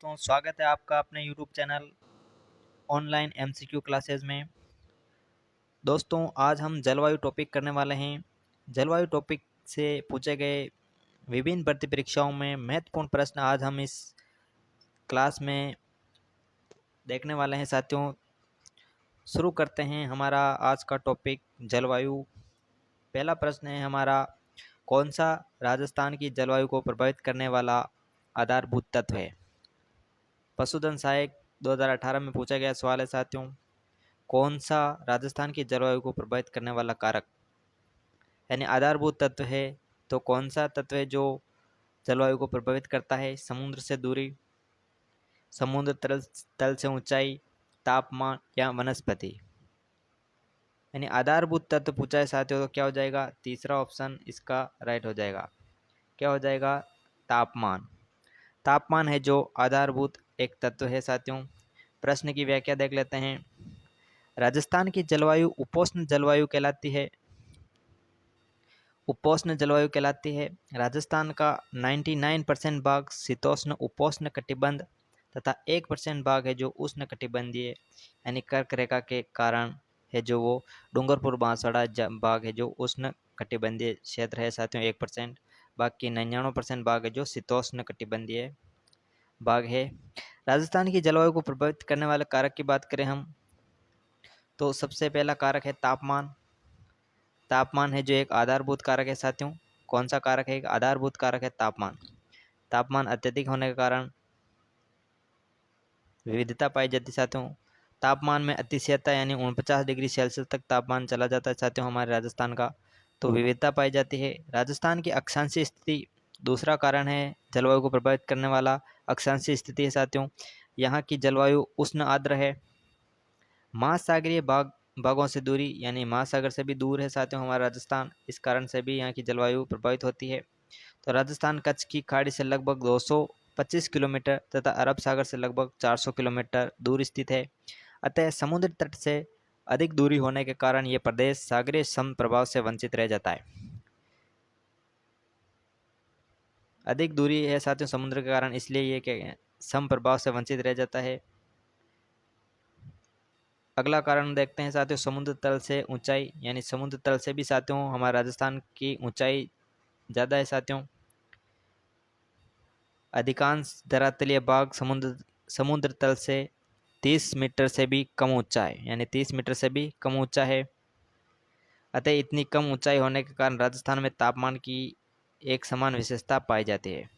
दोस्तों, स्वागत है आपका अपने YouTube channel online MCQ classes में। दोस्तों, आज हम जलवायु टॉपिक करने वाले हैं। जलवायु टॉपिक से पूछे गए विभिन्न भर्ती परीक्षाओं में महत्वपूर्ण प्रश्न आज हम इस क्लास में देखने वाले हैं। साथियों, शुरू करते हैं हमारा आज का टॉपिक जलवायु। पहला प्रश्न है हमारा, कौन सा राजस्थान की जलवायु को प्रभावित करने वाला आधारभूत तत्व है? पशुधन सहायक 2018 में पूछा गया सवाल है साथियों। कौन सा राजस्थान की जलवायु को प्रभावित करने वाला कारक यानी आधारभूत तत्व है? तो कौन सा तत्व है जो जलवायु को प्रभावित करता है? समुद्र से दूरी, समुद्र तल से ऊंचाई, तापमान या वनस्पति। यानी आधारभूत तत्व पूछा है साथियों, तो क्या हो जाएगा? तीसरा ऑप्शन इसका राइट हो जाएगा। क्या हो जाएगा? तापमान। तापमान है जो आधारभूत एक तत्व है साथियों। प्रश्न की व्याख्या देख लेते हैं। राजस्थान की जलवायु उपोष्ण जलवायु कहलाती है। उपोष्ण जलवायु कहलाती है। राजस्थान का 99% भाग शीतोष्ण उपोष्ण कटिबंध तथा 1% भाग है जो उष्ण कटिबंधीय यानी कर्क रेखा के कारण है, जो वो डूंगरपुर बांसवाड़ा भाग है जो उष्ण कटिबंधीय क्षेत्र है साथियों 1%। बाकी 99% भाग है जो शीतोष्ण कटिबंधीय भाग है। राजस्थान की जलवायु को प्रभावित करने वाले कारक की बात करें हम, तो सबसे पहला कारक है तापमान। तापमान है जो एक आधारभूत कारक है साथियों। कौन सा कारक है? एक आधारभूत कारक है तापमान। तापमान अत्यधिक होने के कारण विविधता पाई जाती है साथियों। तापमान में अतिशयता यानी 49 डिग्री सेल्सियस तक तापमान चला जाता है साथियों हमारे राजस्थान का, तो विविधता पाई जाती है। राजस्थान की अक्षांशीय स्थिति दूसरा कारण है जलवायु को प्रभावित करने वाला। अक्षांशीय स्थिति है साथियों। यहाँ की जलवायु उष्ण आर्द्र है। महासागरीय भागों से दूरी यानी महासागर से भी दूर है साथियों हमारा राजस्थान, इस कारण से भी यहाँ की जलवायु प्रभावित होती है। तो राजस्थान कच्छ की खाड़ी से लगभग 225 किलोमीटर तथा अरब सागर से लगभग 400 किलोमीटर दूर स्थित है। अतः समुद्र तट से अधिक दूरी होने के कारण ये प्रदेश सागरीय सम प्रभाव से वंचित रह जाता है। अधिक दूरी है साथियों समुद्र के कारण, इसलिए ये सम प्रभाव से वंचित रह जाता है। अगला कारण देखते हैं साथियों, समुद्र तल से ऊंचाई यानी समुद्र तल से भी साथियों हमारे राजस्थान की ऊंचाई ज़्यादा है साथियों। अधिकांश धरातलीय भाग समुद्र तल से 30 मीटर से भी कम ऊंचा है, यानी 30 मीटर से भी कम ऊंचा है। अतः इतनी कम ऊंचाई होने के कारण राजस्थान में तापमान की एक समान विशेषता पाई जाती है।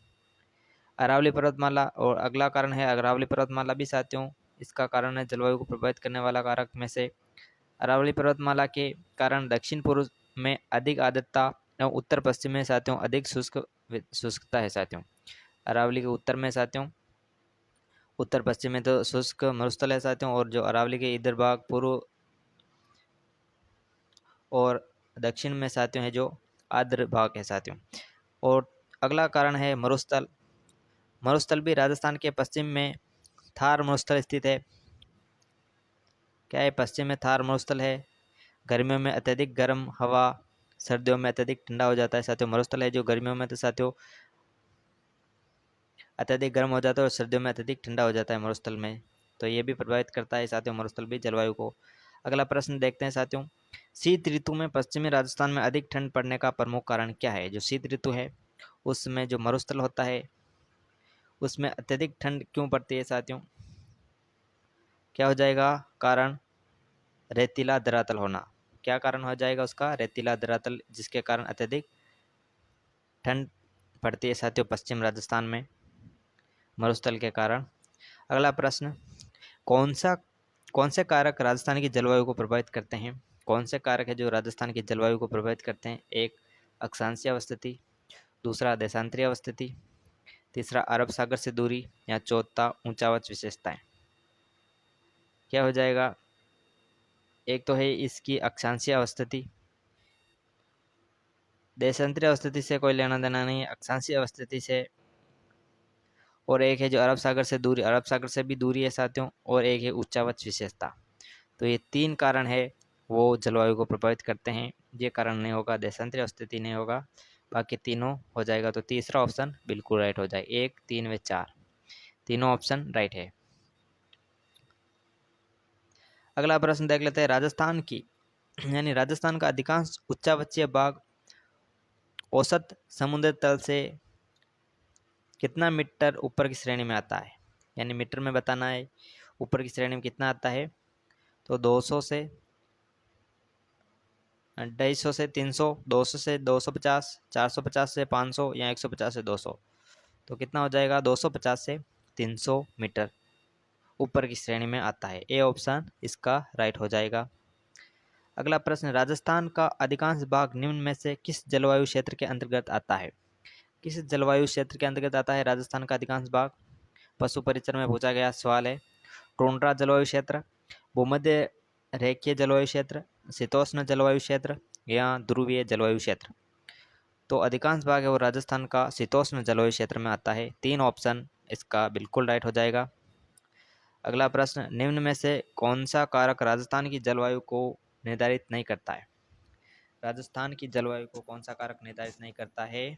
अरावली पर्वतमाला, और अगला कारण है अरावली पर्वतमाला भी साथियों इसका कारण है जलवायु को प्रभावित करने वाला कारक में से। अरावली पर्वतमाला के कारण दक्षिण पूर्व में अधिक आर्द्रता और उत्तर पश्चिम में साथियों अधिक शुष्कता है साथियों। अरावली के उत्तर में साथियों, उत्तर पश्चिम में तो शुष्क मरुस्थल है साथियों, और जो अरावली के इधर भाग पूर्व और दक्षिण में साथियों है जो आर्द्र भाग है साथियों। और अगला कारण है मरुस्थल। मरुस्थल भी राजस्थान के पश्चिम में थार मरुस्थल स्थित है। क्या है? पश्चिम में थार मरुस्थल है। गर्मियों में अत्यधिक गर्म हवा, सर्दियों में अत्यधिक ठंडा हो जाता है साथियों। मरुस्थल है जो गर्मियों में तो साथियों अत्यधिक गर्म हो जाता है और सर्दियों में अत्यधिक ठंडा हो जाता है मरुस्थल में, तो ये भी प्रभावित करता है साथियों मरुस्थल भी जलवायु को। अगला प्रश्न देखते हैं साथियों, शीत ऋतु में पश्चिमी राजस्थान में अधिक ठंड पड़ने का प्रमुख कारण क्या है? जो शीत ऋतु है उसमें जो मरुस्थल होता है उसमें अत्यधिक ठंड क्यों पड़ती है साथियों? क्या हो जाएगा कारण? रेतीला धरातल होना। क्या कारण हो जाएगा उसका? रेतीला धरातल, जिसके कारण अत्यधिक ठंड पड़ती है साथियों पश्चिम राजस्थान में मरुस्थल के कारण। अगला प्रश्न, कौन से कारक राजस्थान की जलवायु को प्रभावित करते हैं? कौन से कारक है जो राजस्थान की जलवायु को प्रभावित करते हैं? एक अक्षांशीय अवस्थिति, दूसरा देशांतरीय अवस्थिति, तीसरा अरब सागर से दूरी, या चौथा ऊंचावच विशेषताएं। क्या हो जाएगा? एक तो है इसकी अक्षांशीय अवस्थिति, देशांतरीय अवस्थिति से कोई लेना देना नहीं है, अक्षांशीय अवस्थिति से। और एक है जो अरब सागर से दूरी, अरब सागर से भी दूरी है साथियों, और एक है उच्चावच विशेषता। तो ये तीन कारण है वो जलवायु को प्रभावित करते हैं। ये कारण नहीं होगा, देशांतरीय स्थिति नहीं होगा, बाकी तीनों हो जाएगा। तो तीसरा ऑप्शन बिल्कुल राइट हो जाए, 1, 3 व 4। तीनों ऑप्शन राइट है। अगला प्रश्न देख लेते हैं। राजस्थान की यानी राजस्थान का अधिकांश उच्चावचीय भाग औसत समुद्र तल से कितना मीटर ऊपर की श्रेणी में आता है, यानी मीटर में बताना है ऊपर की श्रेणी में कितना आता है। तो 200 से 250 से 300, 200 से 250, 450 से 500 या 150 से 200। तो कितना हो जाएगा, 250 से 300 मीटर ऊपर की श्रेणी में आता है। ए ऑप्शन इसका राइट हो जाएगा। अगला प्रश्न, राजस्थान का अधिकांश भाग निम्न में से किस जलवायु क्षेत्र के अंतर्गत आता है। किस जलवायु क्षेत्र के अंतर्गत आता है राजस्थान का अधिकांश भाग। पशु परिचर में पूछा गया सवाल है। टुंड्रा जलवायु क्षेत्र, भूमध्य रेखीय जलवायु क्षेत्र, शीतोष्ण जलवायु क्षेत्र या ध्रुवीय जलवायु क्षेत्र। तो अधिकांश भाग है वो राजस्थान का शीतोष्ण जलवायु क्षेत्र में आता है। 3 ऑप्शन इसका बिल्कुल राइट हो जाएगा। अगला प्रश्न, निम्न में से कौन सा कारक राजस्थान की जलवायु को निर्धारित नहीं करता है। राजस्थान की जलवायु को कौन सा कारक निर्धारित नहीं करता है।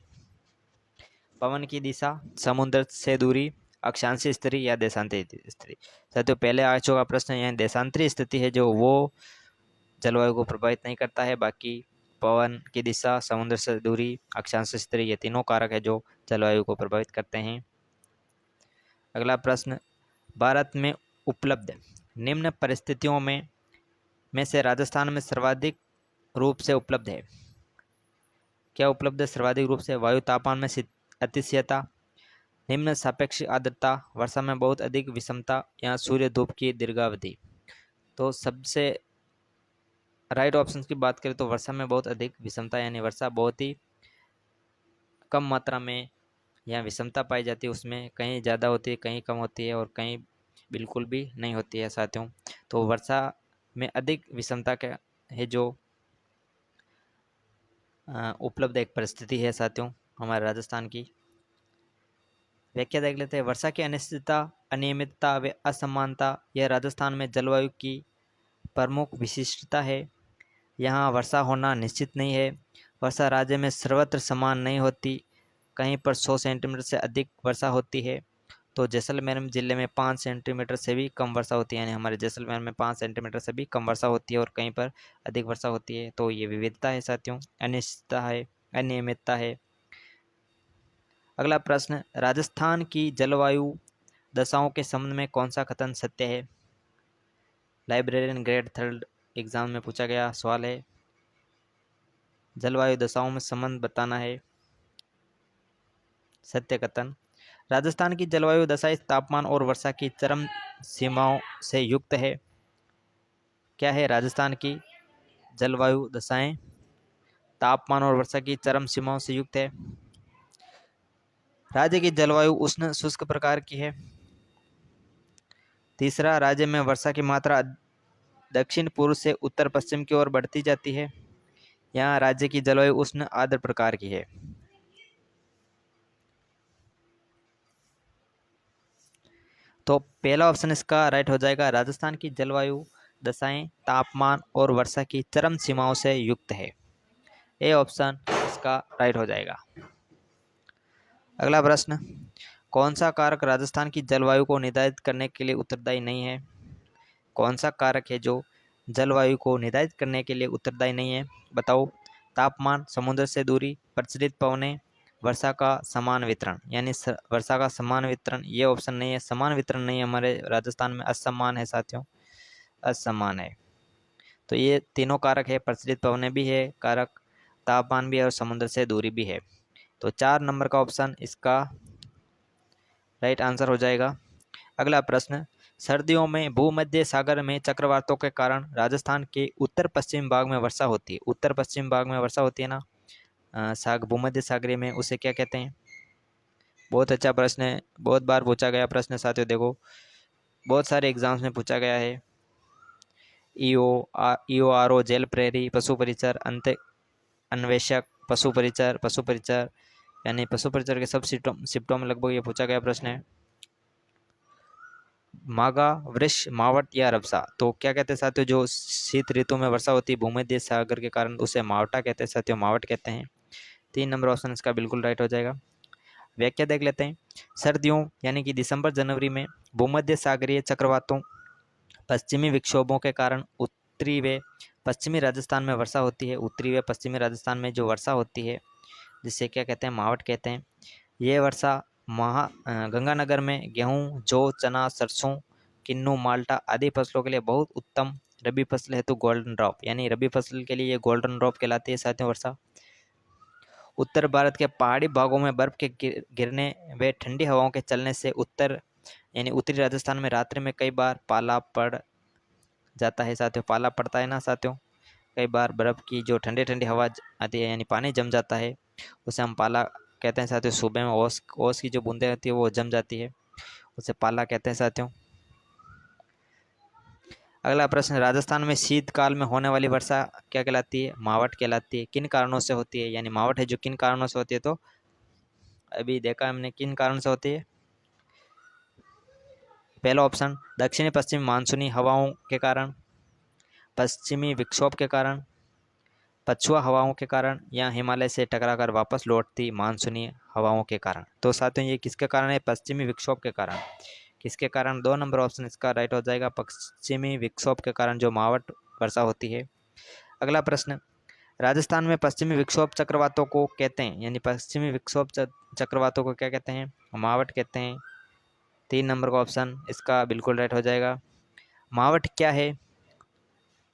पवन की दिशा, समुद्र से दूरी, अक्षांशीय स्थिति या देशांतरी स्थिति। साथियों पहले आ चुका प्रश्न, यहाँ देशांतरी स्थिति है जो वो जलवायु को प्रभावित नहीं करता है। बाकी पवन की दिशा, समुद्र से दूरी, अक्षांशीय स्थिति, ये तीनों कारक है जो जलवायु को प्रभावित करते हैं। अगला प्रश्न, भारत में उपलब्ध निम्न परिस्थितियों में से राजस्थान में सर्वाधिक रूप से उपलब्ध है। क्या उपलब्ध है सर्वाधिक रूप से। वायु तापमान में अतिशीतता, निम्न सापेक्षिक आर्द्रता, वर्षा में बहुत अधिक विषमता या सूर्य धूप की दीर्घावधि। तो सबसे राइट ऑप्शन की बात करें तो वर्षा में बहुत अधिक विषमता, यानी वर्षा बहुत ही कम मात्रा में या विषमता पाई जाती है। उसमें कहीं ज़्यादा होती है, कहीं कम होती है और कहीं बिल्कुल भी नहीं होती है साथियों। तो वर्षा में अधिक विषमता का है जो उपलब्ध एक परिस्थिति है साथियों हमारे राजस्थान की। व्याख्या देख लेते हैं। वर्षा की अनिश्चितता, अनियमितता व असमानता यह राजस्थान में जलवायु की प्रमुख विशिष्टता है। यहाँ वर्षा होना निश्चित नहीं है। वर्षा राज्य में सर्वत्र समान नहीं होती, कहीं पर 100 सेंटीमीटर से अधिक वर्षा होती है। तो जैसलमेर जिले में 5 सेंटीमीटर से भी कम वर्षा होती है, यानी हमारे जैसलमेर में 5 सेंटीमीटर से भी कम वर्षा होती है और कहीं पर अधिक वर्षा होती है। तो ये विविधता है साथियों, अनिश्चितता है, अनियमितता है। अगला प्रश्न, राजस्थान की जलवायु दशाओं के संबंध में कौन सा कथन सत्य है। लाइब्रेरियन ग्रेड 3 एग्जाम में पूछा गया सवाल है। जलवायु दशाओं में संबंध बताना है। सत्य कथन, राजस्थान की जलवायु दशाएं तापमान और वर्षा की चरम सीमाओं से युक्त है। क्या है राजस्थान की जलवायु दशाएं तापमान और वर्षा की चरम सीमाओं से युक्त है। राज्य की जलवायु उष्ण शुष्क प्रकार की है। तीसरा, राज्य में वर्षा की मात्रा दक्षिण पूर्व से उत्तर पश्चिम की ओर बढ़ती जाती है। यहाँ राज्य की जलवायु उष्ण आर्द्र प्रकार की है। तो पहला ऑप्शन इसका राइट हो जाएगा। राजस्थान की जलवायु दशाएं तापमान और वर्षा की चरम सीमाओं से युक्त है। ए ऑप्शन इसका राइट हो जाएगा। अगला प्रश्न, कौन सा कारक राजस्थान की जलवायु को निर्धारित करने के लिए उत्तरदायी नहीं है। कौन सा कारक है जो जलवायु को निर्धारित करने के लिए उत्तरदायी नहीं है, बताओ। तापमान, समुद्र से दूरी, प्रचलित पवनें, वर्षा का समान वितरण। यानी वर्षा का समान वितरण, ये ऑप्शन नहीं है। समान वितरण नहीं है, हमारे राजस्थान में असमान है साथियों, असमान है। तो ये तीनों कारक है, प्रचलित पवनें भी है कारक, तापमान भी है और समुद्र से दूरी भी है। तो 4 नंबर का ऑप्शन इसका राइट आंसर हो जाएगा। अगला प्रश्न, सर्दियों में भूमध्य सागर में चक्रवातों के कारण राजस्थान के उत्तर पश्चिम भाग में वर्षा होती है। उत्तर पश्चिम भाग में वर्षा होती है ना, भूमध्य सागरीय में, उसे क्या कहते हैं। बहुत अच्छा प्रश्न है, बहुत बार पूछा गया प्रश्न साथियों। देखो बहुत सारे एग्जाम्स में पूछा गया है। ईओ आरओ, जेल प्रेरी, पशु परिचर, अंत अन्वेषक, पशु परिचर यानी पशु परिचर के सब शिफ्टों में लगभग ये पूछा गया प्रश्न है। मागा, वृष, मावट या रबसा। तो क्या कहते हैं साथियों, जो शीत ऋतु में वर्षा होती है भूमध्य सागर के कारण, उसे मावटा कहते हैं साथियों, मावट कहते हैं। 3 नंबर ऑप्शन इसका बिल्कुल राइट हो जाएगा। व्याख्या देख लेते हैं। सर्दियों यानी कि दिसंबर जनवरी में भूमध्य सागरीय चक्रवातों, पश्चिमी विक्षोभों के कारण उत्तरी व पश्चिमी राजस्थान में वर्षा होती है। उत्तरी व पश्चिमी राजस्थान में जो वर्षा होती है जिसे क्या कहते हैं, मावठ कहते हैं। ये वर्षा गंगानगर में गेहूं, जौ, चना, सरसों, किन्नू, माल्टा आदि फसलों के लिए बहुत उत्तम। रबी फसल हेतु गोल्डन ड्रॉप यानी रबी फसल के लिए ये गोल्डन ड्रॉप कहलाती है साथियों वर्षा। उत्तर भारत के पहाड़ी भागों में बर्फ के गिरने व ठंडी हवाओं के चलने से उत्तर यानी उत्तरी राजस्थान में रात्रि में कई बार पाला पड़ जाता है साथियों। पाला पड़ता है ना साथियों, कई बार बर्फ़ की जो ठंडी ठंडी हवा आती है यानी पानी जम जाता है, उसे हम पाला कहते हैं साथियों। सुबह में ओस ओस की जो बूंदें होती है वो जम जाती है, उसे पाला कहते हैं साथियों। अगला प्रश्न, राजस्थान में शीतकाल में होने वाली वर्षा क्या कहलाती है? मावठ कहलाती है। किन कारणों से होती है? यानी मावठ है जो किन कारणों से होती है, तो अभी देखा हमने किन कारण से होती है। पहला ऑप्शन दक्षिणी पश्चिमी मानसूनी हवाओं के कारण, पश्चिमी विक्षोभ के कारण, पछुआ हवाओं के कारण, या हिमालय से टकराकर वापस लौटती मानसूनी हवाओं के कारण। तो साथियों ये किसके कारण है? पश्चिमी विक्षोभ के कारण। किसके कारण? 2 नंबर ऑप्शन इसका राइट हो जाएगा, पश्चिमी विक्षोभ के कारण जो मावठ वर्षा होती है। अगला प्रश्न, राजस्थान में पश्चिमी विक्षोभ चक्रवातों को कहते हैं, यानी पश्चिमी विक्षोभ चक्रवातों को क्या कहते हैं? मावठ कहते हैं। 3 नंबर का ऑप्शन इसका बिल्कुल राइट हो जाएगा। मावठ क्या है?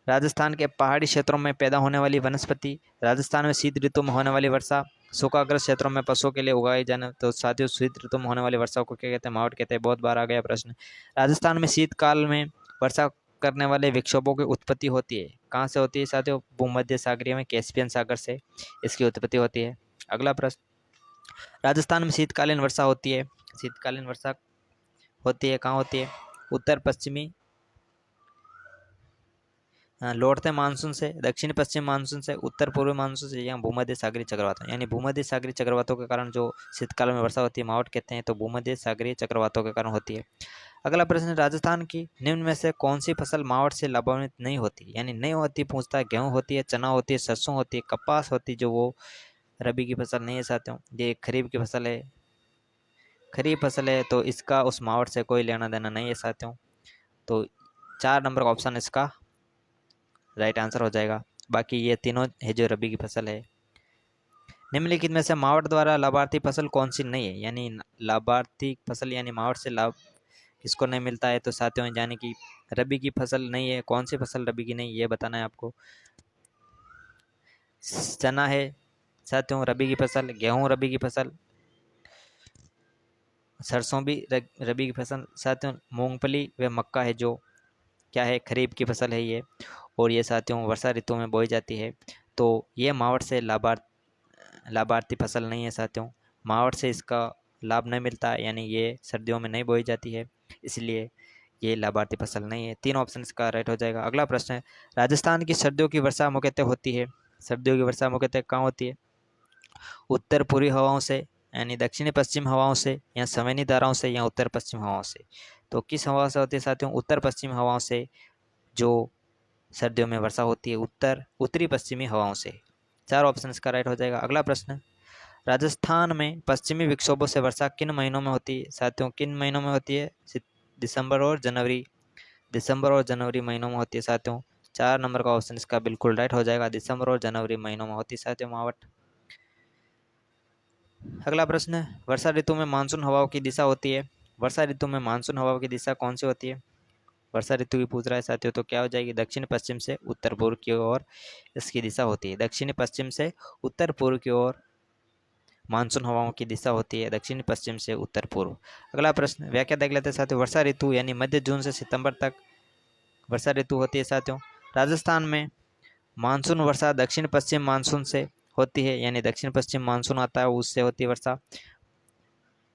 राजस्थान के पहाड़ी क्षेत्रों में पैदा होने वाली वनस्पति, राजस्थान में शीत ऋतु में होने वाली वर्षा, सूखाग्रस्त क्षेत्रों में पशुओं के लिए उगाई जाने, तो साथियों शीत ऋतु में होने वाली वर्षा को क्या कहते हैं? मावठ कहते हैं। बहुत बार आ गया प्रश्न। राजस्थान में शीतकाल में वर्षा करने वाले विक्षोभों की उत्पत्ति होती है, कहाँ से होती है साथियों? भूमध्य सागरीय में कैस्पियन सागर से इसकी उत्पत्ति होती है। अगला प्रश्न, राजस्थान में शीतकालीन वर्षा होती है। शीतकालीन वर्षा होती है कहाँ होती है? उत्तर पश्चिमी लौटते मानसून से, दक्षिण पश्चिम मानसून से, उत्तर पूर्वी मानसून से, या भूमध्य सागरीय चक्रवातों, यानी भूमध्य सागरीय चक्रवातों के कारण जो शीतकाल में वर्षा होती है मावठ कहते हैं, तो भूमध्य सागरीय चक्रवातों के कारण होती है। अगला प्रश्न, राजस्थान की निम्न में से कौन सी फसल मावठ से लाभान्वित नहीं होती? यानी नहीं होती पूछता है। गेहूँ होती है, चना होती है, सरसों होती है, कपास होती है, जो वो रबी की फसल नहीं है साथियों, ये खरीफ की फसल है। खरीफ फसल है तो इसका उस मावठ से कोई लेना देना नहीं है साथियों। तो 4 नंबर का ऑप्शन इसका राइट आंसर हो जाएगा। बाकी ये तीनों है जो रबी की फसल है। निम्नलिखित में से मावठ द्वारा लाभार्थी फसल कौन सी नहीं है? यानी लाभार्थी फसल यानी मावठ से लाभ किसको नहीं मिलता है? तो साथियों यानी कि रबी की फसल नहीं है। कौन सी फसल रबी की नहीं, ये बताना है आपको। चना है साथियों रबी की फसल, गेहूँ रबी की फसल, सरसों भी रबी की फसल साथियों, मूंगफली व मक्का है जो क्या है? खरीफ की फसल है ये, और ये साथियों वर्षा ऋतु में बोई जाती है। तो ये मावठ से लाभार्थी फसल नहीं है साथियों। मावठ से इसका लाभ नहीं मिलता, यानी ये सर्दियों में नहीं बोई जाती है, इसलिए ये लाभार्थी फसल नहीं है। 3 ऑप्शन इसका राइट हो जाएगा। अगला प्रश्न है, राजस्थान की सर्दियों की वर्षा मुख्यतः होती है। सर्दियों की वर्षा मुख्यतः कहाँ होती है? उत्तर पूर्वी हवाओं से, यानी दक्षिणी पश्चिम हवाओं से, या सवैनी धाराओं से, या उत्तर पश्चिम हवाओं से। तो किस हवा से होती है साथियों? उत्तर पश्चिम हवाओं से जो सर्दियों में वर्षा होती है, उत्तरी पश्चिमी हवाओं से। 4 ऑप्शन इसका राइट हो जाएगा। अगला प्रश्न, राजस्थान में पश्चिमी विक्षोभों से वर्षा किन महीनों में होती है साथियों? किन महीनों में होती है? दिसंबर और जनवरी, दिसंबर और जनवरी महीनों में होती है साथियों। 4 नंबर का ऑप्शन इसका बिल्कुल राइट हो जाएगा, दिसंबर और जनवरी महीनों में होती है साथियों मावठ। अगला प्रश्न, वर्षा ऋतु में मानसून हवाओं की दिशा होती है। वर्षा ऋतु में मानसून हवाओं की दिशा कौन सी होती है? वर्षा ऋतु की पूछ रहा है साथियों, तो क्या हो जाएगी? दक्षिण पश्चिम से उत्तर पूर्व की ओर इसकी दिशा होती है। दक्षिण पश्चिम से उत्तर पूर्व की ओर मानसून हवाओं की दिशा होती है, दक्षिण पश्चिम से उत्तर पूर्व। अगला प्रश्न, व्याख्या देख लेते हैं साथियों। वर्षा ऋतु यानी मध्य जून से सितंबर तक वर्षा ऋतु होती है साथियों। राजस्थान में मानसून वर्षा दक्षिण पश्चिम मानसून से होती है, यानी दक्षिण पश्चिम मानसून आता है उससे होती है वर्षा।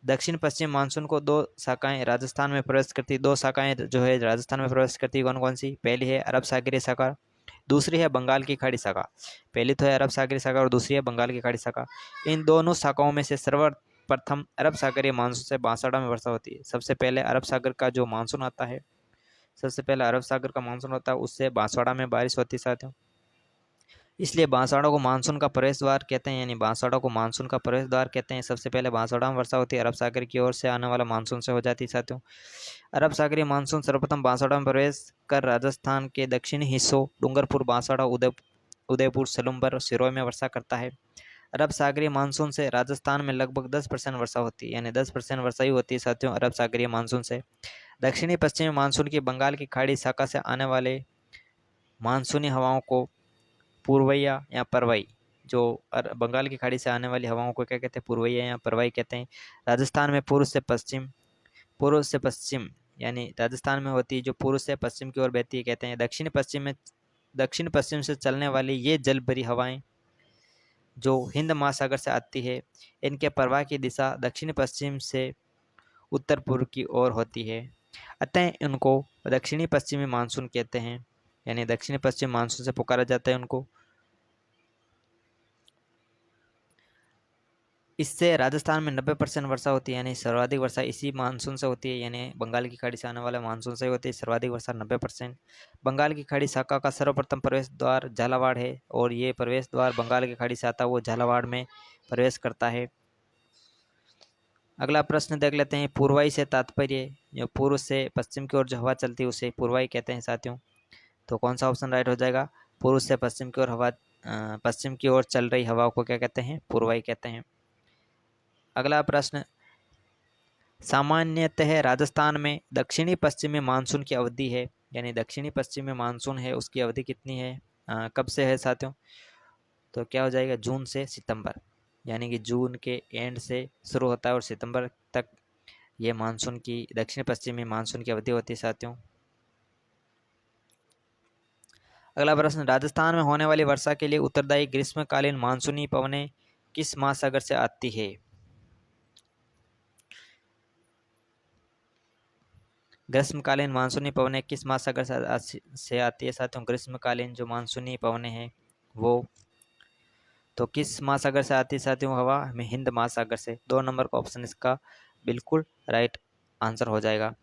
दक्षिण पश्चिम मानसून को 2 शाखाएं राजस्थान में प्रवेश करती, 2 शाखाएं जो है राजस्थान में प्रवेश करती, कौन कौन सी? पहली है अरब सागरीय शाखा, दूसरी है बंगाल की खाड़ी शाखा। पहली तो है अरब सागरीय शाखा और दूसरी है बंगाल की खाड़ी शाखा। इन दोनों शाखाओं में से सर्वप्रथम अरब सागरीय मानसून से बांसवाड़ा में वर्षा होती है। सबसे पहले अरब सागर का जो मानसून आता है, सबसे पहले अरब सागर का मानसून होता है, उससे बांसवाड़ा में बारिश होती है साथियों। इसलिए बांसवाड़ा को मानसून का प्रवेश द्वार कहते हैं, यानी बांसवाड़ा को मानसून का प्रवेश द्वार कहते हैं। सबसे पहले बांसवाड़ा में वर्षा होती है, अरब सागर की ओर से आने वाला मानसून से हो जाती है साथियों। अरब सागरीय मानसून सर्वप्रथम बांसवाड़ा में प्रवेश कर राजस्थान के दक्षिणी हिस्सों डूंगरपुर, बांसवाड़ा, उदयपुर, सलूम्बर और सिरोही में वर्षा करता है। अरब सागरीय मानसून से राजस्थान में लगभग 10% वर्षा होती है, यानी 10% वर्षा ही होती है साथियों अरब सागरीय मानसून से। दक्षिणी पश्चिमी मानसून की बंगाल की खाड़ी शाखा से आने वाले मानसूनी हवाओं को पूर्वैया या परवई, जो बंगाल की खाड़ी से आने वाली हवाओं को क्या कहते हैं, पूर्वैया या परवई कहते हैं। राजस्थान में पूर्व से पश्चिम यानी राजस्थान में होती है, जो पूर्व से पश्चिम की ओर बहती है कहते हैं। दक्षिण पश्चिम से चलने वाली ये जल भरी हवाएं जो हिंद महासागर से आती है, इनके प्रवाह की दिशा दक्षिण पश्चिम से उत्तर पूर्व की ओर होती है, अतः इनको दक्षिणी पश्चिमी मानसून कहते हैं, यानी दक्षिणी पश्चिम मानसून से पुकारा जाता है उनको। इससे राजस्थान में 90% वर्षा होती है, यानी सर्वाधिक वर्षा इसी मानसून से होती है, यानी बंगाल की खाड़ी से आने वाले मानसून से होती है सर्वाधिक वर्षा 90%। बंगाल की खाड़ी शाखा का सर्वप्रथम प्रवेश द्वार झालावाड़ है, और ये प्रवेश द्वार बंगाल की खाड़ी से आता वो झालावाड़ में प्रवेश करता है। अगला प्रश्न देख लेते हैं, पूर्वाई से तात्पर्य, जो पूर्व से पश्चिम की ओर जो हवा चलती है उसे पूर्वाई कहते हैं साथियों। तो कौन सा ऑप्शन राइट हो जाएगा, पूर्व से पश्चिम की ओर हवा, पश्चिम की ओर चल रही हवा को क्या कहते हैं, पूर्वाई कहते हैं। अगला प्रश्न, सामान्यतः राजस्थान में दक्षिणी पश्चिमी मानसून की अवधि है, यानी दक्षिणी पश्चिमी मानसून है उसकी अवधि कितनी है, कब से है साथियों, तो क्या हो जाएगा, जून से सितंबर, यानी कि जून के एंड से शुरू होता है और सितंबर तक ये मानसून की दक्षिण पश्चिमी मानसून की अवधि होती है साथियों। अगला प्रश्न, राजस्थान में होने वाली वर्षा के लिए उत्तरदायी ग्रीष्मकालीन मानसूनी पवनें किस महासागर से आती है। ग्रीष्मकालीन मानसूनी पवनें किस महासागर से आती है साथियों, ग्रीष्मकालीन जो मानसूनी पवनें हैं वो तो किस महासागर से आती है साथियों, हवा में हिंद महासागर से। 2 नंबर का ऑप्शन इसका बिल्कुल राइट आंसर हो जाएगा।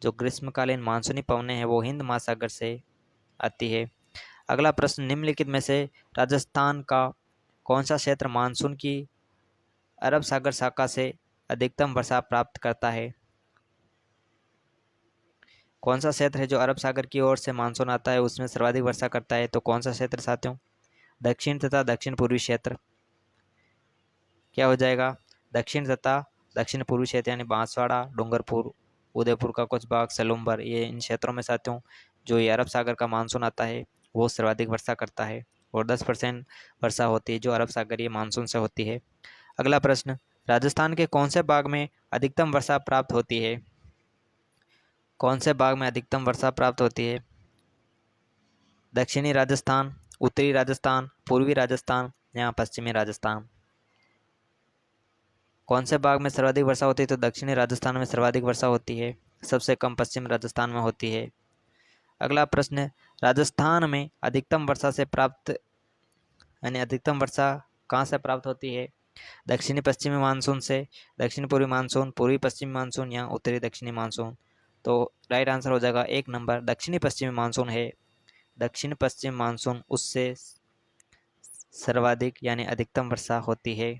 जो ग्रीष्मकालीन मानसूनी पवनें हैं वो हिंद महासागर से आती है। अगला प्रश्न, निम्नलिखित में से राजस्थान का कौन सा क्षेत्र मानसून की अरब सागर शाखा से अधिकतम वर्षा प्राप्त करता है। कौन सा क्षेत्र है जो अरब सागर की ओर से मानसून आता है उसमें सर्वाधिक वर्षा करता है, तो कौन सा क्षेत्र साथियों, दक्षिण तथा दक्षिण पूर्वी क्षेत्र। क्या हो जाएगा, दक्षिण तथा दक्षिण पूर्वी क्षेत्र, यानी बांसवाड़ा, डूंगरपुर, उदयपुर का कुछ भाग, सलूम्बर, ये इन क्षेत्रों में साथियों जो ये अरब सागर का मानसून आता है वो सर्वाधिक वर्षा करता है, और 10% वर्षा होती है जो अरब सागरीय मानसून से होती है। अगला प्रश्न, राजस्थान के कौन से भाग में अधिकतम वर्षा प्राप्त होती है, कौन से भाग में अधिकतम वर्षा प्राप्त होती है, दक्षिणी राजस्थान, उत्तरी राजस्थान, पूर्वी राजस्थान या पश्चिमी राजस्थान। कौन से भाग में सर्वाधिक वर्षा होती है, तो दक्षिणी राजस्थान में सर्वाधिक वर्षा होती है, सबसे कम पश्चिम राजस्थान में होती है। अगला प्रश्न, राजस्थान में अधिकतम वर्षा से प्राप्त, यानी अधिकतम वर्षा कहाँ से प्राप्त होती है, दक्षिणी पश्चिमी मानसून से, दक्षिण पूर्वी मानसून, पूर्वी पश्चिमी मानसून या उत्तरी दक्षिणी मानसून। तो राइट आंसर हो जाएगा 1 नंबर, दक्षिणी पश्चिमी मानसून है। दक्षिण पश्चिम मानसून उससे सर्वाधिक यानी अधिकतम वर्षा होती है।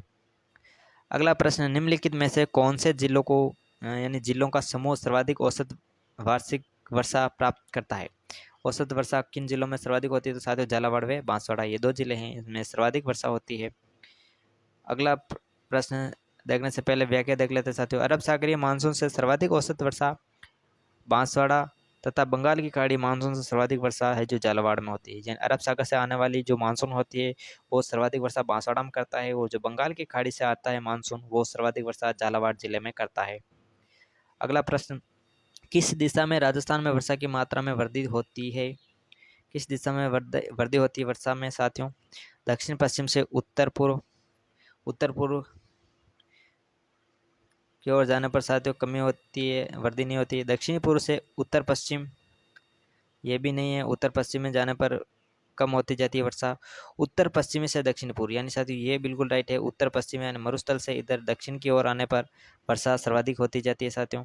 अगला प्रश्न, निम्नलिखित में से कौन से जिलों को, यानी जिलों का समूह सर्वाधिक औसत वार्षिक वर्षा प्राप्त करता है। औसत वर्षा किन जिलों में सर्वाधिक होती है, तो साथियों झालावाड़ व बांसवाड़ा, ये 2 जिले हैं इसमें सर्वाधिक वर्षा होती है। अगला प्रश्न देखने से पहले व्याख्या देख लेते हैं साथियों, अरब सागरीय मानसून से सर्वाधिक औसत वर्षा बांसवाड़ा तथा बंगाल की खाड़ी मानसून से सर्वाधिक वर्षा है जो झालावाड़ में होती है। अरब सागर से आने वाली जो मानसून होती है वो सर्वाधिक वर्षा बांसवाड़ा में करता है, वो जो बंगाल की खाड़ी से आता है मानसून वो सर्वाधिक वर्षा झालावाड़ जिले में करता है। अगला प्रश्न, किस दिशा में राजस्थान में वर्षा की मात्रा में वृद्धि होती है, किस दिशा में वृद्धि होती है वर्षा में साथियों, दक्षिण पश्चिम से उत्तर पूर्व, उत्तर पूर्व की ओर जाने पर साथियों कमी होती है, वृद्धि नहीं होती है। दक्षिणी पूर्व से उत्तर पश्चिम, ये भी नहीं है, उत्तर पश्चिम में जाने पर कम होती जाती है वर्षा। उत्तर पश्चिमी से दक्षिण पूर्व, यानी साथियों ये बिल्कुल राइट है, उत्तर पश्चिम यानी मरुस्थल से इधर दक्षिण की ओर आने पर वर्षा सर्वाधिक होती जाती है साथियों।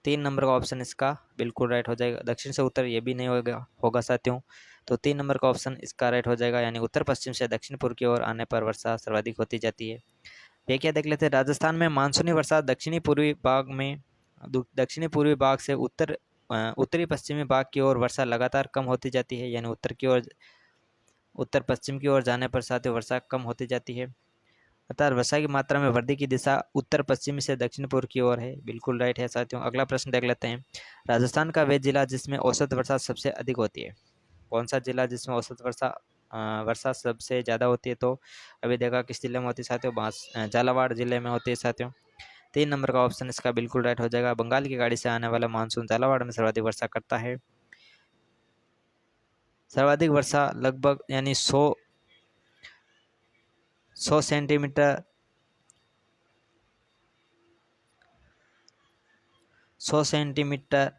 3 नंबर का ऑप्शन इसका बिल्कुल राइट हो जाएगा। दक्षिण से उत्तर ये भी नहीं होगा साथियों। तो 3 नंबर का ऑप्शन इसका राइट हो जाएगा, यानी उत्तर पश्चिम से दक्षिण पूर्व की ओर आने पर वर्षा सर्वाधिक होती जाती है। ये क्या देख लेते हैं, राजस्थान में मानसूनी वर्षा दक्षिणी पूर्वी भाग से उत्तरी पश्चिमी भाग की ओर वर्षा लगातार कम होती जाती है, यानी उत्तर पश्चिम की ओर जाने पर साथ वर्षा कम होती जाती है। अर्थात वर्षा की मात्रा में वृद्धि की दिशा उत्तर पश्चिम से दक्षिण पूर्व की ओर है। बिल्कुल राइट है साथियों। अगला प्रश्न देख लेते हैं, राजस्थान का वह जिला जिसमें औसत वर्षा सबसे अधिक होती है। कौन सा जिला जिसमें औसत वर्षा सबसे ज़्यादा होती है? तो अभी देखा किस जिले में होती है साथियों, झालावाड़ जिले में होती है साथियों। 3 नंबर का ऑप्शन इसका बिल्कुल राइट हो जाएगा। बंगाल की खाड़ी से आने वाला मानसून झालावाड़ में सर्वाधिक वर्षा करता है। सर्वाधिक वर्षा लगभग यानी 100 सेंटीमीटर 100 सेंटीमीटर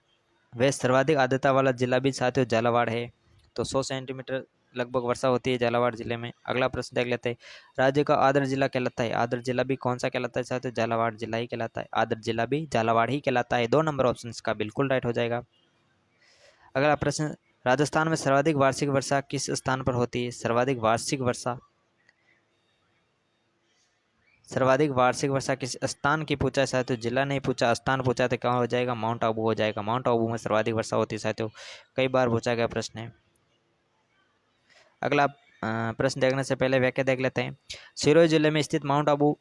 वह सर्वाधिक आर्द्रता वाला जिला भी साथियों झालावाड़ है। तो 100 सेंटीमीटर लगभग वर्षा होती है झालावाड़ जिले में। अगला प्रश्न देख लेते हैं, राज्य का आदर जिला कहलाता है। आदर जिला भी कौन सा कहलाता है साथियों? झालावाड़ जिला ही कहलाता है। आदर जिला भी झालावाड़ ही कहलाता है। 2 नंबर ऑप्शन इसका बिल्कुल राइट हो जाएगा। अगला प्रश्न, राजस्थान में सर्वाधिक वार्षिक वर्षा किस स्थान पर होती है? सर्वाधिक वार्षिक वर्षा किस स्थान की पूछा है साथियों? जिला नहीं पूछा, स्थान पूछा, तो क्या हो जाएगा? माउंट आबू हो जाएगा। माउंट आबू में सर्वाधिक वर्षा होती है साथियों, कई बार पूछा गया प्रश्न है। अगला प्रश्न देखने से पहले व्याख्या देख लेते हैं। सिरोही जिले में स्थित माउंट आबू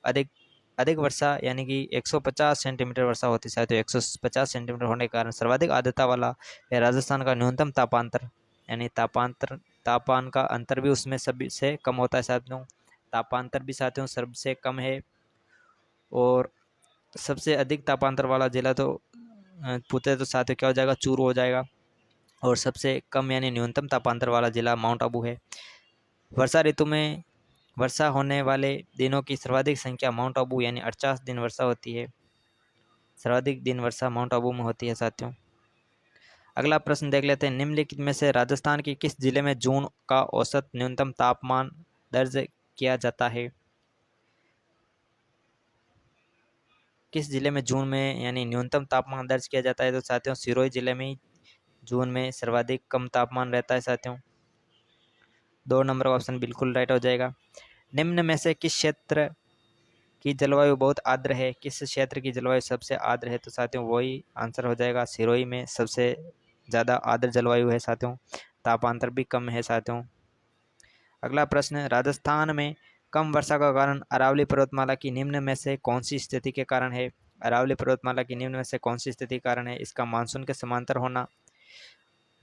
अधिक वर्षा यानी कि 150 सेंटीमीटर वर्षा होती है साथियों। 150 सेंटीमीटर होने के कारण सर्वाधिक आर्द्रता वाला यह राजस्थान का न्यूनतम तापांतर यानी तापमान का अंतर भी उसमें सभी से कम होता है साथियों। तापांतर भी साथियों सबसे कम है। और सबसे अधिक तापांतर वाला जिला तो पूछे तो साथियों क्या हो जाएगा? चूरू हो जाएगा। और सबसे कम यानी न्यूनतम तापांतर वाला जिला माउंट आबू है। वर्षा ऋतु में वर्षा होने वाले दिनों की सर्वाधिक संख्या माउंट आबू यानी 48 दिन वर्षा होती है। सर्वाधिक दिन वर्षा माउंट आबू में होती है साथियों। अगला प्रश्न देख लेते हैं, निम्नलिखित में से राजस्थान के किस जिले में जून का औसत न्यूनतम तापमान दर्ज किया जाता है? किस जिले में जून में यानी न्यूनतम तापमान दर्ज किया जाता है? तो साथियों सिरोही जिले में ही जून में सर्वाधिक कम तापमान रहता है साथियों। 2 नंबर का ऑप्शन बिल्कुल राइट हो जाएगा। निम्न में से किस क्षेत्र की जलवायु बहुत आर्द्र है? किस क्षेत्र की जलवायु सबसे आर्द्र है? तो साथियों वही आंसर हो जाएगा, सिरोही में सबसे ज़्यादा आर्द्र जलवायु है साथियों। तापांतर भी कम है साथियों। अगला प्रश्न, राजस्थान में कम वर्षा का कारण अरावली पर्वतमाला की निम्न में से कौन सी स्थिति के कारण है? अरावली पर्वतमाला की निम्न में से कौन सी स्थिति के कारण है? इसका मानसून के समांतर होना,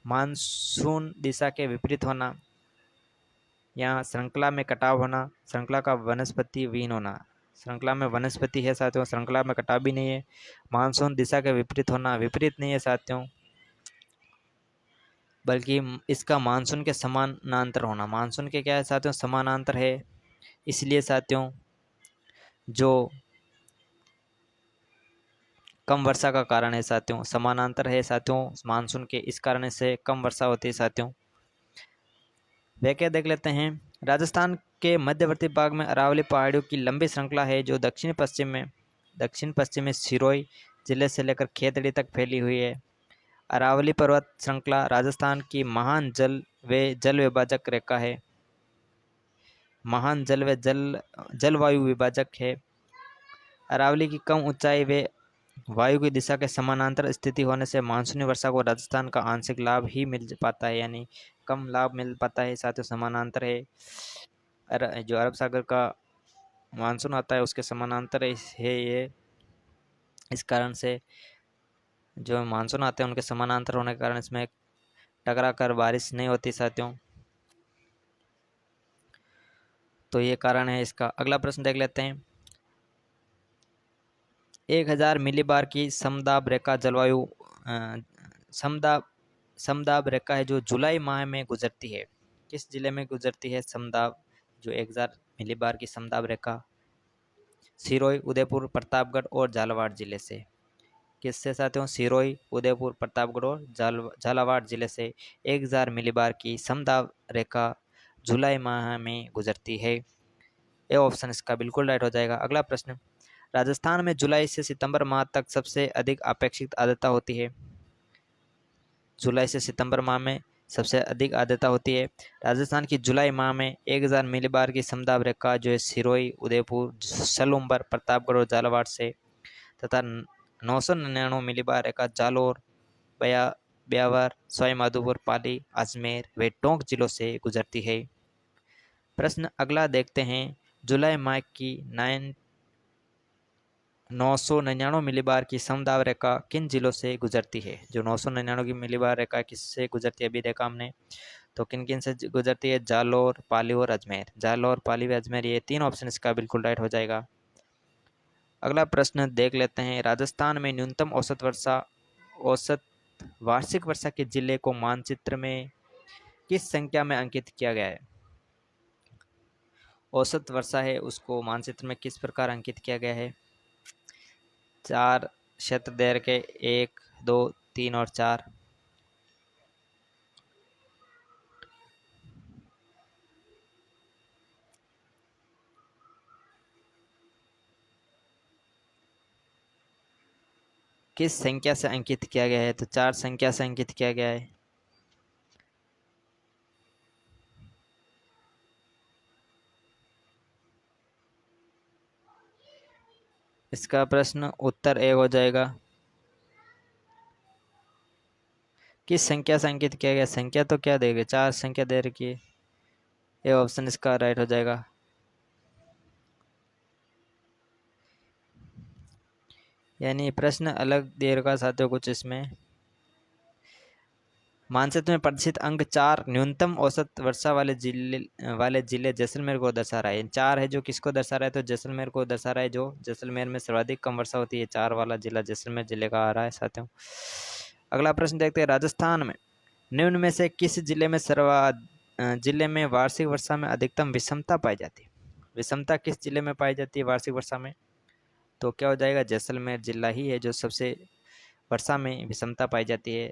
मानसून दिशा के विपरीत होना, या श्रृंखला में कटाव होना, श्रृंखला का वनस्पति विहीन होना। श्रृंखला में वनस्पति है साथियों, श्रृंखला में कटाव भी नहीं है। मानसून दिशा के विपरीत होना, विपरीत नहीं है साथियों, बल्कि इसका मानसून के समानांतर होना। मानसून के क्या है साथियों? समानांतर है। इसलिए साथियों जो कम वर्षा का कारण है साथियों, समानांतर है साथियों मानसून के, इस कारण से कम वर्षा होती है साथियों। व्याख्या देख लेते हैं, राजस्थान के मध्यवर्ती भाग में अरावली पहाड़ियों की लंबी श्रृंखला है जो दक्षिण पश्चिम में सिरोही जिले से लेकर खेतड़ी तक फैली हुई है। अरावली पर्वत श्रृंखला राजस्थान की महान जल विभाजक रेखा है। महान जलवायु विभाजक है। अरावली की कम ऊंचाई व वायु की दिशा के समानांतर स्थिति होने से मानसूनी वर्षा को राजस्थान का आंशिक लाभ ही मिल पाता है, यानी कम लाभ मिल पाता है साथियों। समानांतर है, जो अरब सागर का मानसून आता है उसके समानांतर है ये। इस कारण से जो मानसून आते हैं उनके समानांतर होने के कारण इसमें टकरा कर बारिश नहीं होती साथियों। तो ये कारण है इसका। अगला प्रश्न देख लेते हैं, 1000 मिलीबार की समदाब रेखा जलवायु समदाब रेखा है जो जुलाई माह में गुजरती है। किस जिले में गुजरती है समदाब, जो 1000 मिलीबार की समदाब रेखा? सिरोही, उदयपुर, प्रतापगढ़ और झालावाड़ जिले से। किससे साथियों? सिरोही, उदयपुर, प्रतापगढ़ और झालावाड़ जिले से 1000 मिलीबार की समदाब रेखा जुलाई माह में गुजरती है। ये ऑप्शन इसका बिल्कुल राइट हो जाएगा। अगला प्रश्न, राजस्थान में जुलाई से सितंबर माह तक सबसे अधिक अपेक्षित आर्द्रता होती है। जुलाई से सितंबर माह में सबसे अधिक आर्द्रता होती है। राजस्थान की जुलाई माह में 1000 मिलीबार की समदाब रेखा जो है सिरोही, उदयपुर, सलूम्बर, प्रतापगढ़ और झालावाड़ से तथा 999 मिलीबार रेखा जालोर, ब्यावर, सवाई माधोपुर, पाली, अजमेर व टोंक जिलों से गुजरती है। प्रश्न अगला देखते हैं। जुलाई माह की 999 मिलीबार की समदाब रेखा किन जिलों से गुजरती है? जो 999 की मिलीबार रेखा किससे गुजरती है अभी देखा हमने, तो किन किन से गुजरती है? जालोर, पाली और अजमेर। जालोर, पाली व अजमेर, ये तीन ऑप्शन इसका बिल्कुल राइट हो जाएगा। अगला प्रश्न देख लेते हैं। राजस्थान में न्यूनतम औसत वार्षिक वर्षा के जिले को मानचित्र में किस संख्या में अंकित किया गया है? औसत वर्षा है उसको मानचित्र में किस प्रकार अंकित किया गया है? 4 क्षेत्र दे के 1, 2, 3 और 4। किस संख्या से अंकित किया गया है? तो 4 संख्या से अंकित किया गया है। इसका प्रश्न उत्तर ए हो जाएगा। किस संख्या से अंकित किया गया? संख्या तो क्या देगा? 4 संख्या दे रखी है। ए ऑप्शन इसका राइट हो जाएगा। यानी प्रश्न अलग दे रखा साथियों कुछ इसमें। मानचित्र में प्रदर्शित अंक 4 न्यूनतम औसत वर्षा वाले जिले जैसलमेर को दर्शा रहा है। 4 है जो किसको दर्शा रहा है? तो जैसलमेर को दर्शा रहा है, जो जैसलमेर में सर्वाधिक कम वर्षा होती है। 4 वाला जिला जैसलमेर जिले का आ रहा है साथियों। अगला प्रश्न देखते हैं। राजस्थान में निम्न में से किस जिले में वार्षिक वर्षा में अधिकतम विषमता पाई जाती है? विषमता किस जिले में पाई जाती है वार्षिक वर्षा में? तो क्या हो जाएगा? जैसलमेर जिला ही है जो सबसे वर्षा में विषमता पाई जाती है,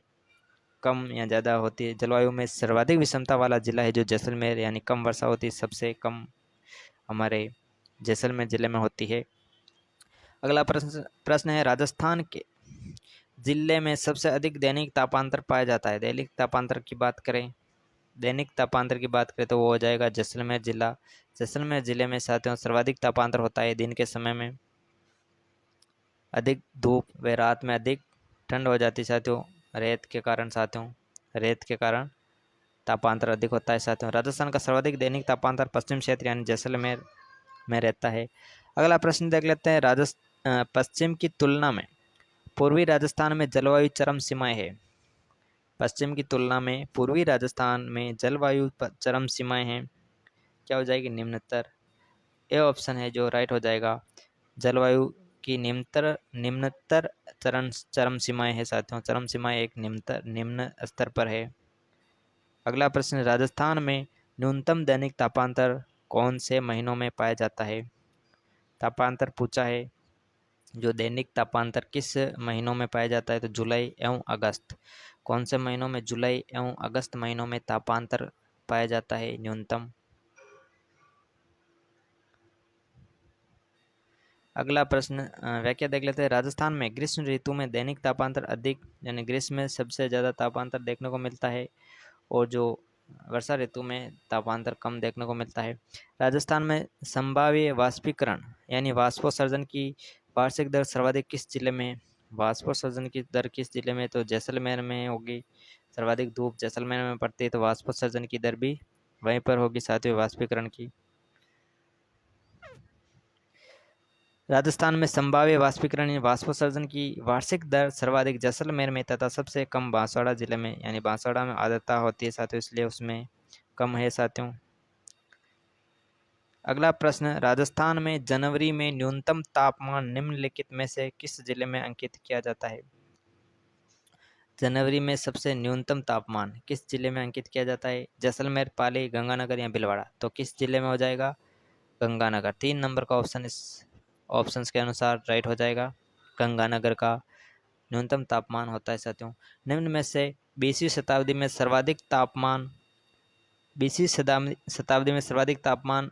कम या ज़्यादा होती है। जलवायु में सर्वाधिक विषमता वाला जिला है जो जैसलमेर, यानी कम वर्षा होती है, सबसे कम हमारे जैसलमेर जिले में होती है। अगला प्रश्न है। राजस्थान के जिले में सबसे अधिक दैनिक तापांतर पाया जाता है। दैनिक तापांतर की बात करें, तो वो हो जाएगा जैसलमेर जिला। जैसलमेर जिले में साथियों सर्वाधिक तापांतर होता है। दिन के समय में अधिक धूप व रात में अधिक ठंड हो जाती है साथियों, रेत के कारण तापांतर अधिक होता है साथियों। राजस्थान का सर्वाधिक दैनिक तापांतर पश्चिम क्षेत्र यानी जैसलमेर में रहता है। अगला प्रश्न देख लेते हैं। पश्चिम की तुलना में पूर्वी राजस्थान में जलवायु चरम सीमाएं है। पश्चिम की तुलना में पूर्वी राजस्थान में जलवायु चरम सीमाएं हैं। क्या हो जाएगी? निम्नतर। ए ऑप्शन है जो राइट हो जाएगा। जलवायु की निम्नतर चरम सीमाएं है साथियों। चरम सीमाएं एक निम्न स्तर पर है। अगला प्रश्न। राजस्थान में न्यूनतम दैनिक तापांतर कौन से महीनों में पाया जाता है? तापांतर पूछा है, जो दैनिक तापांतर किस महीनों में पाया जाता है? तो जुलाई एवं अगस्त। कौन से महीनों में? जुलाई एवं अगस्त महीनों में तापांतर पाया जाता है न्यूनतम। अगला प्रश्न व्याख्या देख लेते हैं। राजस्थान में ग्रीष्म ऋतु में दैनिक तापांतर अधिक, यानी ग्रीष्म में सबसे ज़्यादा तापांतर देखने को मिलता है, और जो वर्षा ऋतु में तापांतर कम देखने को मिलता है। राजस्थान में संभाव्य वाष्पीकरण यानी वाष्पोत्सर्जन की वार्षिक दर सर्वाधिक किस जिले में? वाष्पोत्सर्जन की दर किस जिले में? तो जैसलमेर में होगी। सर्वाधिक धूप जैसलमेर में पड़ती है, तो वाष्पोत्सर्जन की दर भी वहीं पर होगी साथियों, वाष्पीकरण की। राजस्थान में संभाव्य वाष्पीकरण यानी वाष्पोत्सर्जन की वार्षिक दर सर्वाधिक जैसलमेर में तथा सबसे कम बांसवाड़ा जिले में, यानी बांसवाड़ा में आर्द्रता होती है साथियों, इसलिए उसमें कम है साथियों। अगला प्रश्न। राजस्थान में जनवरी में न्यूनतम तापमान निम्नलिखित में से किस जिले में अंकित किया जाता है? जनवरी में सबसे न्यूनतम तापमान किस जिले में अंकित किया जाता है? जैसलमेर, पाली, गंगानगर या भीलवाड़ा। तो किस जिले में हो जाएगा? गंगानगर। 3 नंबर का ऑप्शन इस ऑप्शंस के अनुसार राइट हो जाएगा। गंगानगर का न्यूनतम तापमान होता है साथियों। निम्न में से 20वीं शताब्दी में सर्वाधिक तापमान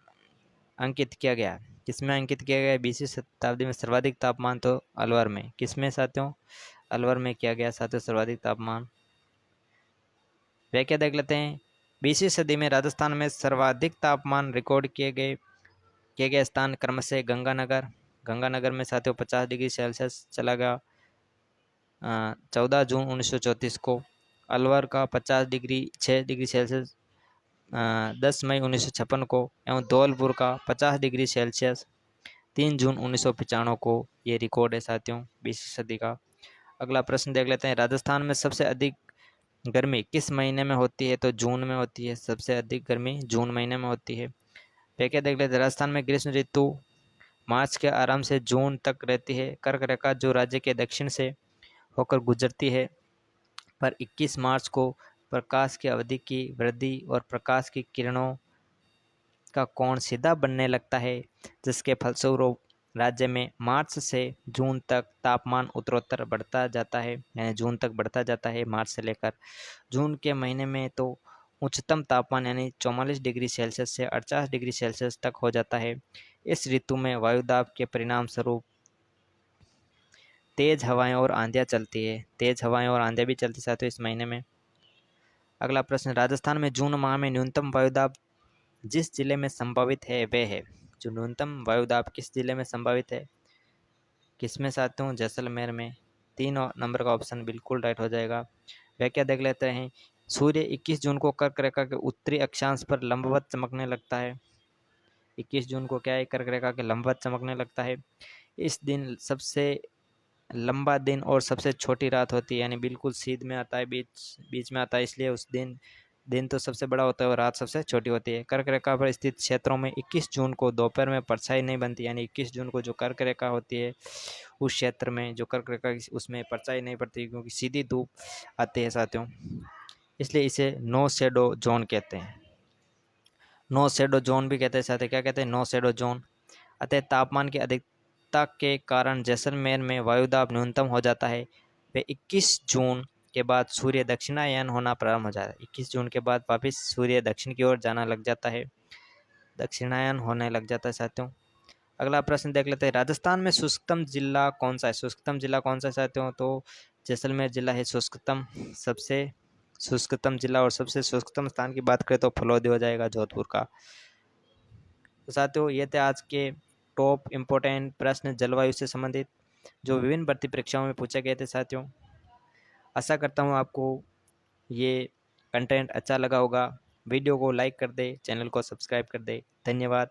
अंकित किया गया किसमें अंकित किया गया 20वीं शताब्दी में सर्वाधिक तापमान? तो अलवर में। किसमें साथियों? अलवर में किया गया साथियों सर्वाधिक तापमान। व्याख्या देख लेते हैं। 20वीं सदी में राजस्थान में सर्वाधिक तापमान रिकॉर्ड किए गए स्थान क्रमशः गंगानगर में साथियों 50 डिग्री सेल्सियस चला गया 14 जून 1934 को। अलवर का 50 डिग्री 6 डिग्री सेल्सियस 10 मई 1956 को, एवं धौलपुर का 50 डिग्री सेल्सियस 3 जून 1995 को ये रिकॉर्ड है साथियों 20वीं सदी का। अगला प्रश्न देख लेते हैं। राजस्थान में सबसे अधिक गर्मी किस महीने में होती है? तो जून में होती है। सबसे अधिक गर्मी जून महीने में होती है। क्या देख लेते हैं। राजस्थान में ग्रीष्म ऋतु मार्च के आरंभ से जून तक रहती है। कर्क रेखा जो राज्य के दक्षिण से होकर गुजरती है, पर 21 मार्च को प्रकाश की अवधि की वृद्धि और प्रकाश की किरणों का कोण सीधा बनने लगता है, जिसके फलस्वरूप राज्य में मार्च से जून तक तापमान उत्तरोत्तर बढ़ता जाता है, यानी जून तक बढ़ता जाता है। मार्च से लेकर जून के महीने में तो उच्चतम तापमान यानी 44 डिग्री सेल्सियस से 48 डिग्री सेल्सियस तक हो जाता है। इस ऋतु में वायुदाब के परिणाम स्वरूप तेज हवाएं और आंधियां चलती है। तेज हवाएं और आंधियां भी चलती साथियों इस महीने में। अगला प्रश्न। राजस्थान में जून माह में न्यूनतम वायुदाब जिस जिले में संभावित है वह है। जो न्यूनतम वायुदाब किस जिले में संभावित है? किसमें साथियों? जैसलमेर में। 3 नंबर का ऑप्शन बिल्कुल राइट हो जाएगा। व्याख्या देख लेते हैं। सूर्य 21 जून को कर्क रेखा के उत्तरी अक्षांश पर लंबवत चमकने लगता है। 21 जून को क्या है? कर्क रेखा के लंबवत चमकने लगता है। इस दिन सबसे लंबा दिन और सबसे छोटी रात होती है, यानी बिल्कुल सीध में आता है, बीच में आता है, इसलिए उस दिन तो सबसे बड़ा होता है और रात सबसे छोटी होती है। कर्क रेखा पर स्थित क्षेत्रों में 21 जून को दोपहर में परछाई नहीं बनती, यानी 21 जून को जो कर्क रेखा होती है उस क्षेत्र में जो कर्क रेखा उसमें परछाई नहीं पड़ती, क्योंकि सीधी धूप आती है साथियों, इसलिए इसे नो शेडो जोन कहते हैं। नो शेडो जोन भी कहते हैं साथियों। क्या कहते हैं? No shadow zone. अतः तापमान की अधिकता के कारण जैसलमेर में वायुदाब न्यूनतम हो जाता है। वे 21 जून के बाद सूर्य दक्षिणायन होना प्रारंभ हो जाता है। 21 जून के बाद वापस सूर्य दक्षिण की ओर जाना लग जाता है, दक्षिणायन होने लग जाता है साथियों। अगला प्रश्न देख लेते हैं। राजस्थान में शुष्कतम जिला कौन सा है? शुष्कतम जिला कौन सा है साथियों? तो जैसलमेर जिला है शुष्कतम, सबसे शुष्कतम जिला। और सबसे शुष्कतम स्थान की बात करें तो फलोदी हो जाएगा, जोधपुर का। तो साथियों ये थे आज के टॉप इम्पोर्टेंट प्रश्न जलवायु से संबंधित जो विभिन्न भर्ती परीक्षाओं में पूछे गए थे साथियों। आशा करता हूँ आपको ये कंटेंट अच्छा लगा होगा। वीडियो को लाइक कर दे, चैनल को सब्सक्राइब कर दे। धन्यवाद।